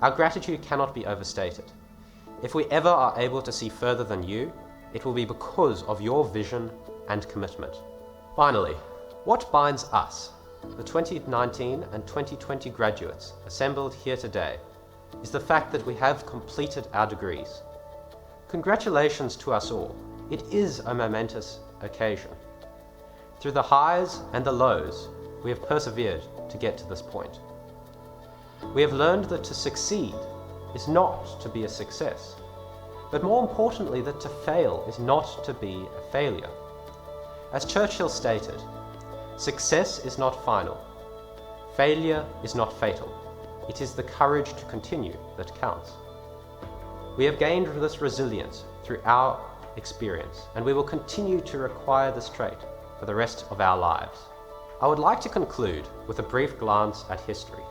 Speaker 8: Our gratitude cannot be overstated. If we ever are able to see further than you, it will be because of your vision and commitment. Finally, what binds us, the 2019 and 2020 graduates assembled here today, is the fact that we have completed our degrees. Congratulations to us all. It is a momentous occasion. Through the highs and the lows, we have persevered to get to this point. We have learned that to succeed is not to be a success, but more importantly that to fail is not to be a failure. As Churchill stated, success is not final. Failure is not fatal. It is the courage to continue that counts. We have gained this resilience through our experience, and we will continue to require this trait for the rest of our lives. I would like to conclude with a brief glance at history.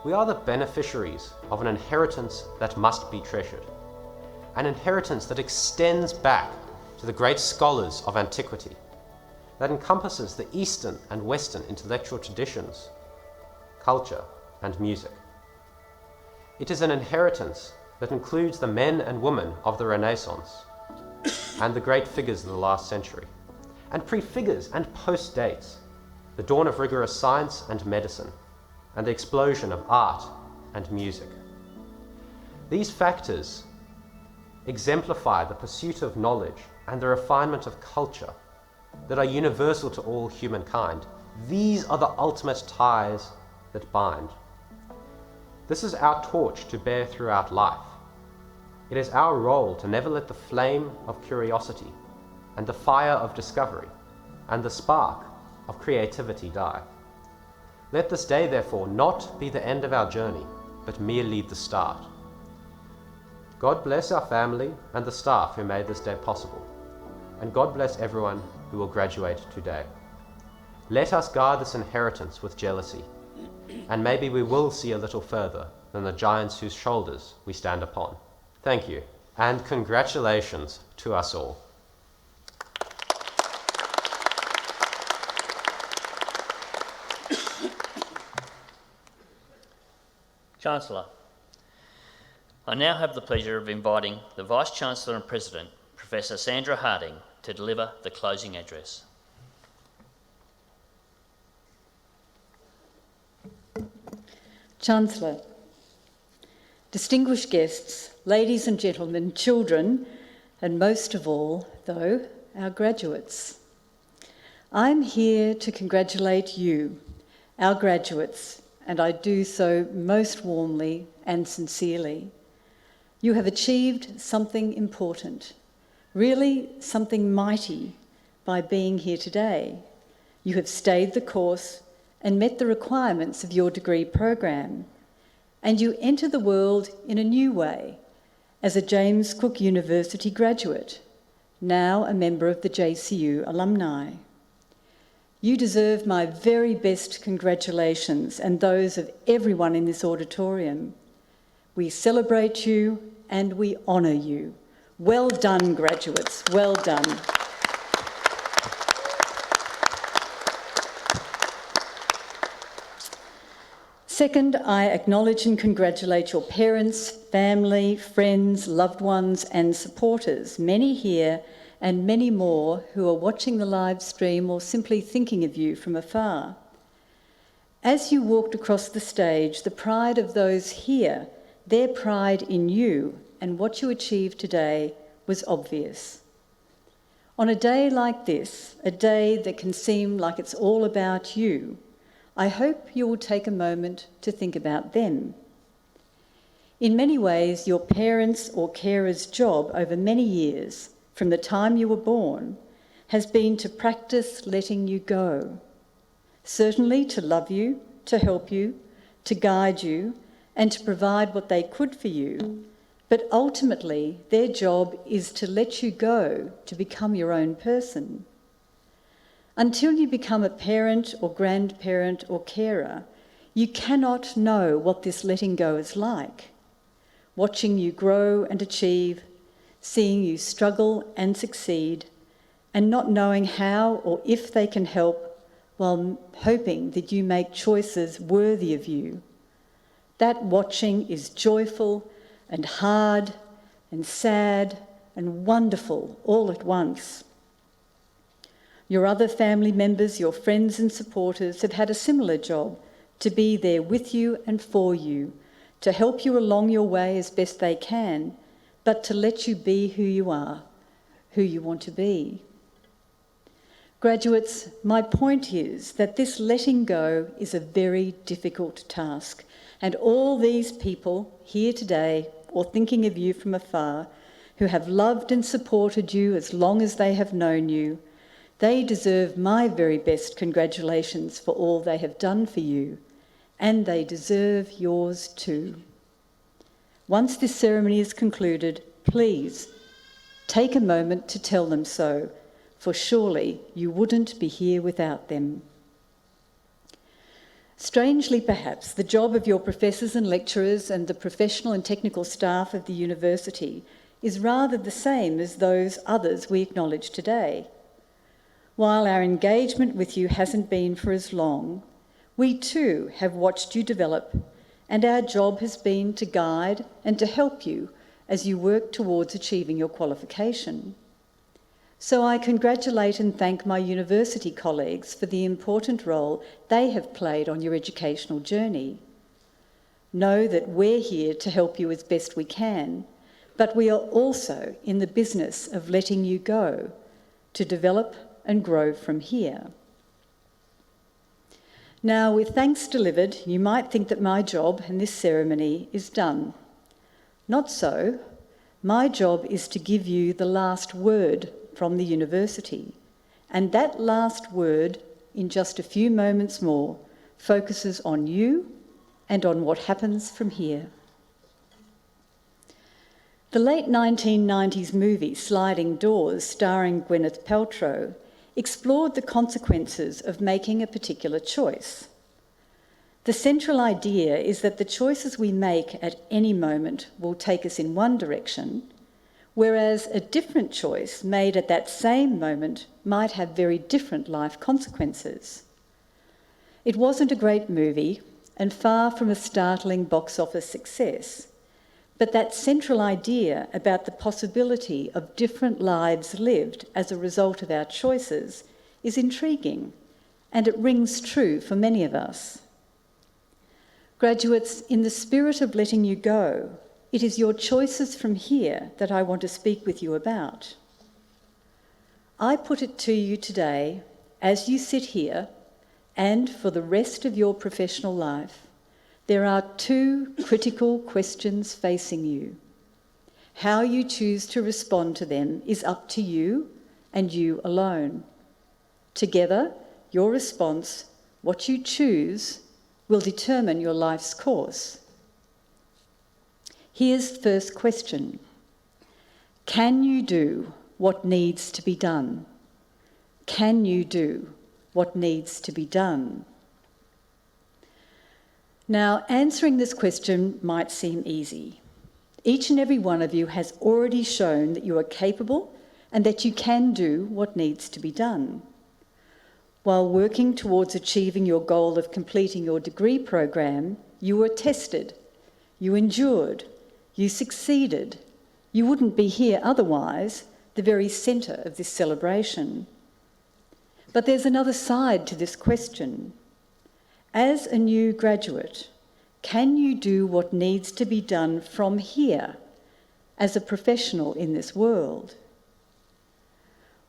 Speaker 8: We are the beneficiaries of an inheritance that must be treasured, an inheritance that extends back to the great scholars of antiquity, that encompasses the Eastern and Western intellectual traditions, culture, and music. It is an inheritance that includes the men and women of the Renaissance and the great figures of the last century, and prefigures and post-dates the dawn of rigorous science and medicine, and the explosion of art and music. These factors exemplify the pursuit of knowledge and the refinement of culture that are universal to all humankind. These are the ultimate ties that bind. This is our torch to bear throughout life. It is our role to never let the flame of curiosity and the fire of discovery and the spark of creativity die. Let this day, therefore, not be the end of our journey, but merely the start. God bless our family and the staff who made this day possible, and God bless everyone who will graduate today. Let us guard this inheritance with jealousy, and maybe we will see a little further than the giants whose shoulders we stand upon. Thank you, and congratulations to us all.
Speaker 1: Chancellor, I now have the pleasure of inviting the Vice-Chancellor and President, Professor Sandra Harding, to deliver the closing address.
Speaker 9: Chancellor, distinguished guests, ladies and gentlemen, children, and most of all, though, our graduates. I'm here to congratulate you, our graduates, and I do so most warmly and sincerely. You have achieved something important, really something mighty, by being here today. You have stayed the course and met the requirements of your degree program, and you enter the world in a new way as a James Cook University graduate, now a member of the JCU alumni. You deserve my very best congratulations and those of everyone in this auditorium. We celebrate you and we honour you. Well done, graduates, well done. Second, I acknowledge and congratulate your parents, family, friends, loved ones and supporters, many here and many more who are watching the live stream or simply thinking of you from afar. As you walked across the stage, the pride of those here, their pride in you and what you achieved today was obvious. On a day like this, a day that can seem like it's all about you, I hope you will take a moment to think about them. In many ways, your parents' or carers' job over many years, from the time you were born, has been to practice letting you go. Certainly to love you, to help you, to guide you, and to provide what they could for you. But ultimately, their job is to let you go, to become your own person. Until you become a parent or grandparent or carer, you cannot know what this letting go is like. Watching you grow and achieve, seeing you struggle and succeed, and not knowing how or if they can help, while hoping that you make choices worthy of you. That watching is joyful and hard and sad and wonderful all at once. Your other family members, your friends and supporters have had a similar job, to be there with you and for you, to help you along your way as best they can, but to let you be who you are, who you want to be. Graduates, my point is that this letting go is a very difficult task, and all these people here today, or thinking of you from afar, who have loved and supported you as long as they have known you, they deserve my very best congratulations for all they have done for you, and they deserve yours too. Once this ceremony is concluded, please take a moment to tell them so, for surely you wouldn't be here without them. Strangely, perhaps, the job of your professors and lecturers and the professional and technical staff of the university is rather the same as those others we acknowledge today. While our engagement with you hasn't been for as long, we too have watched you develop, and our job has been to guide and to help you as you work towards achieving your qualification. So I congratulate and thank my university colleagues for the important role they have played on your educational journey. Know that we're here to help you as best we can, but we are also in the business of letting you go, to develop and grow from here. Now, with thanks delivered, you might think that my job in this ceremony is done. Not so. My job is to give you the last word from the university, and that last word, in just a few moments more, focuses on you and on what happens from here. The late 1990s movie Sliding Doors, starring Gwyneth Paltrow, explored the consequences of making a particular choice. The central idea is that the choices we make at any moment will take us in one direction, whereas a different choice made at that same moment might have very different life consequences. It wasn't a great movie and far from a startling box office success, but that central idea about the possibility of different lives lived as a result of our choices is intriguing, and it rings true for many of us. Graduates, in the spirit of letting you go, it is your choices from here that I want to speak with you about. I put it to you today, as you sit here, and for the rest of your professional life, there are two critical questions facing you. How you choose to respond to them is up to you and you alone. Together, your response, what you choose, will determine your life's course. Here's the first question. Can you do what needs to be done? Can you do what needs to be done? Now, answering this question might seem easy. Each and every one of you has already shown that you are capable and that you can do what needs to be done. While working towards achieving your goal of completing your degree program, you were tested, you endured, you succeeded. You wouldn't be here otherwise, the very centre of this celebration. But there's another side to this question. As a new graduate, can you do what needs to be done from here as a professional in this world?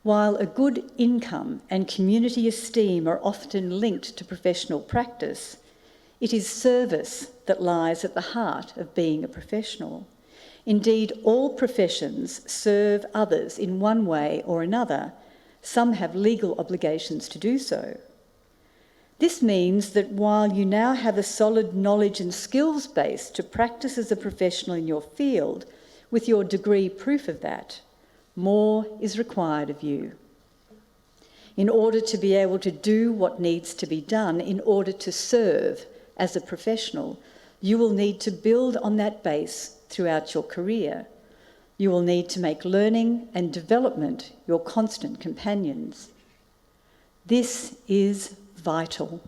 Speaker 9: While a good income and community esteem are often linked to professional practice, it is service that lies at the heart of being a professional. Indeed, all professions serve others in one way or another. Some have legal obligations to do so. This means that while you now have a solid knowledge and skills base to practice as a professional in your field, with your degree proof of that, more is required of you. In order to be able to do what needs to be done, in order to serve as a professional, you will need to build on that base throughout your career. You will need to make learning and development your constant companions. This is vital.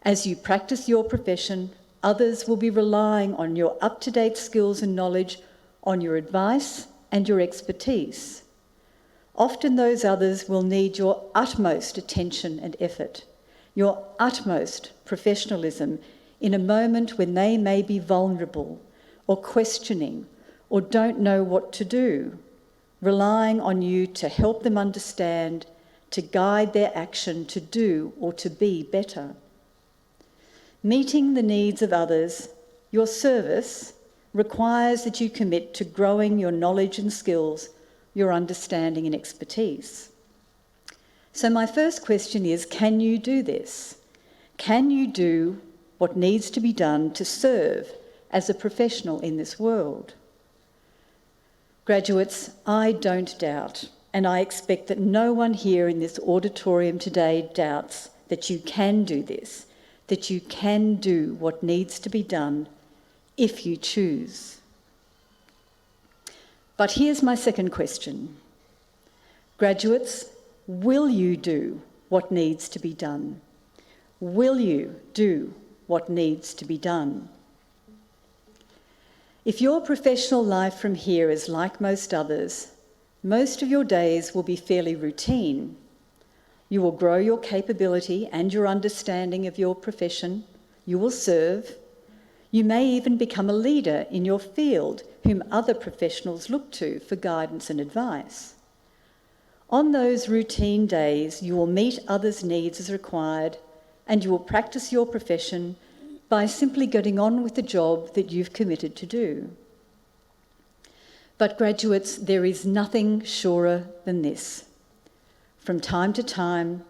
Speaker 9: As you practice your profession, others will be relying on your up-to-date skills and knowledge, on your advice and your expertise. Often those others will need your utmost attention and effort, your utmost professionalism in a moment when they may be vulnerable or questioning or don't know what to do, relying on you to help them understand, to guide their action to do or to be better. Meeting the needs of others, your service, requires that you commit to growing your knowledge and skills, your understanding and expertise. So my first question is, can you do this? Can you do what needs to be done to serve as a professional in this world? Graduates, I don't doubt, and I expect that no one here in this auditorium today doubts that you can do this, that you can do what needs to be done if you choose. But here's my second question. Graduates, will you do what needs to be done? Will you do what needs to be done? If your professional life from here is like most others, most of your days will be fairly routine. You will grow your capability and your understanding of your profession. You will serve. You may even become a leader in your field whom other professionals look to for guidance and advice. On those routine days, you will meet others' needs as required, and you will practice your profession by simply getting on with the job that you've committed to do. But graduates, there is nothing surer than this. From time to time,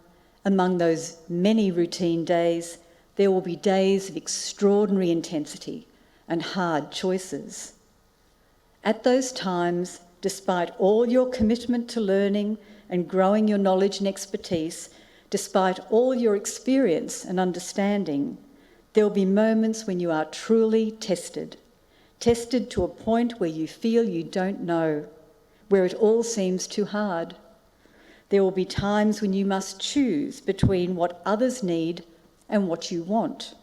Speaker 9: among those many routine days, there will be days of extraordinary intensity and hard choices. At those times, despite all your commitment to learning and growing your knowledge and expertise, despite all your experience and understanding, there will be moments when you are truly tested to a point where you feel you don't know, where it all seems too hard. There will be times when you must choose between what others need and what you want.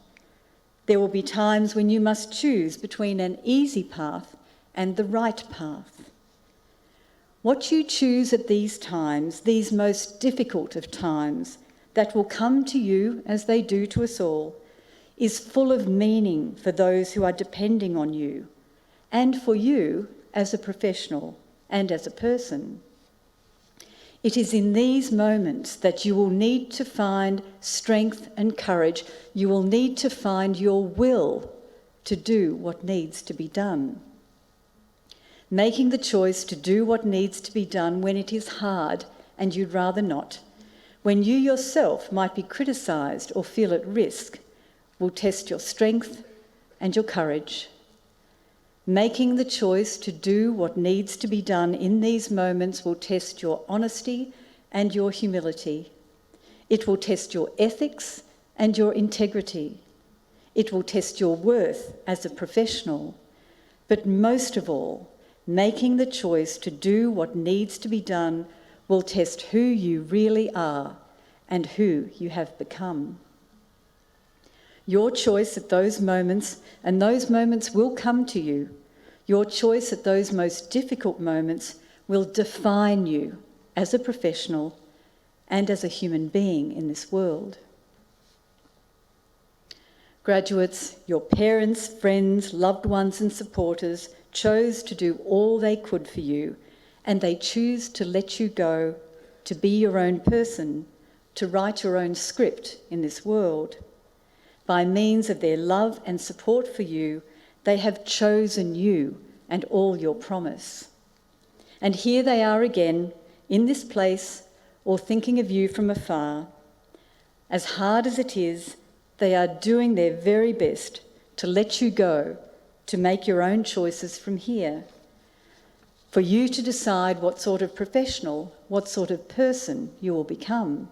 Speaker 9: There will be times when you must choose between an easy path and the right path. What you choose at these times, these most difficult of times, that will come to you as they do to us all, is full of meaning for those who are depending on you, and for you as a professional and as a person. It is in these moments that you will need to find strength and courage. You will need to find your will to do what needs to be done. Making the choice to do what needs to be done when it is hard and you'd rather not, when you yourself might be criticised or feel at risk, will test your strength and your courage. Making the choice to do what needs to be done in these moments will test your honesty and your humility. It will test your ethics and your integrity. It will test your worth as a professional. But most of all, making the choice to do what needs to be done will test who you really are and who you have become. Your choice at those moments, and those moments will come to you, your choice at those most difficult moments will define you as a professional and as a human being in this world. Graduates, your parents, friends, loved ones and supporters chose to do all they could for you, and they choose to let you go, to be your own person, to write your own script in this world. By means of their love and support for you, they have chosen you and all your promise. And here they are again, in this place, or thinking of you from afar. As hard as it is, they are doing their very best to let you go, to make your own choices from here, for you to decide what sort of professional, what sort of person you will become.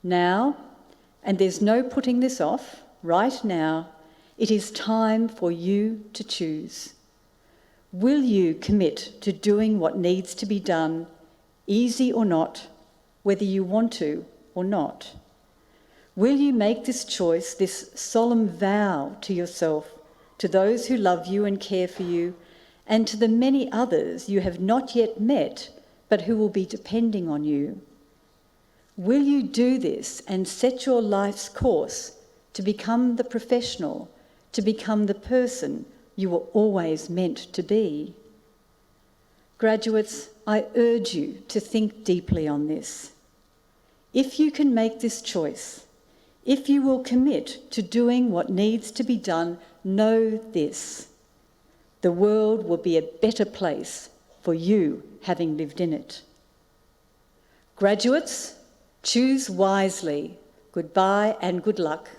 Speaker 9: Now, and there's no putting this off, right now, it is time for you to choose. Will you commit to doing what needs to be done, easy or not, whether you want to or not? Will you make this choice, this solemn vow to yourself, to those who love you and care for you, and to the many others you have not yet met, but who will be depending on you? Will you do this and set your life's course to become the professional, to become the person you were always meant to be? Graduates, I urge you to think deeply on this. If you can make this choice, if you will commit to doing what needs to be done, know this: the world will be a better place for you having lived in it. Graduates, choose wisely. Goodbye and good luck.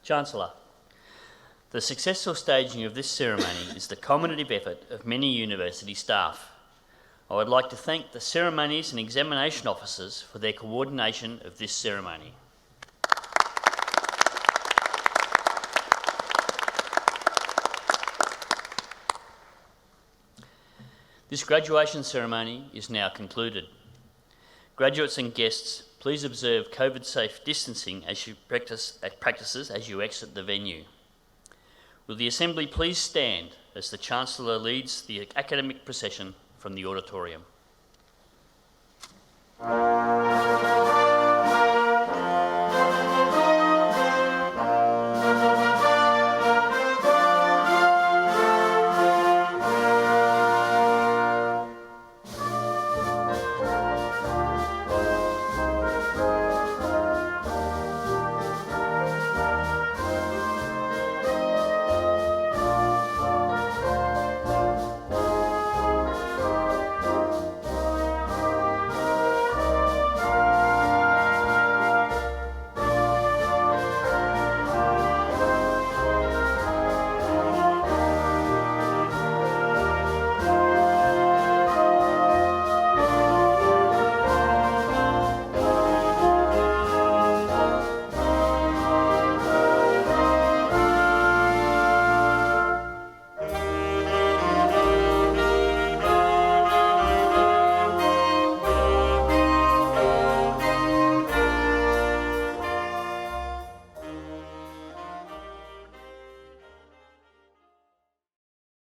Speaker 1: Chancellor, the successful staging of this ceremony is the culminative effort of many university staff. I would like to thank the ceremonies and examination officers for their coordination of this ceremony. This graduation ceremony is now concluded. Graduates and guests, please observe COVID-safe distancing as you practices as you exit the venue. Will the Assembly please stand as the Chancellor leads the academic procession from the auditorium.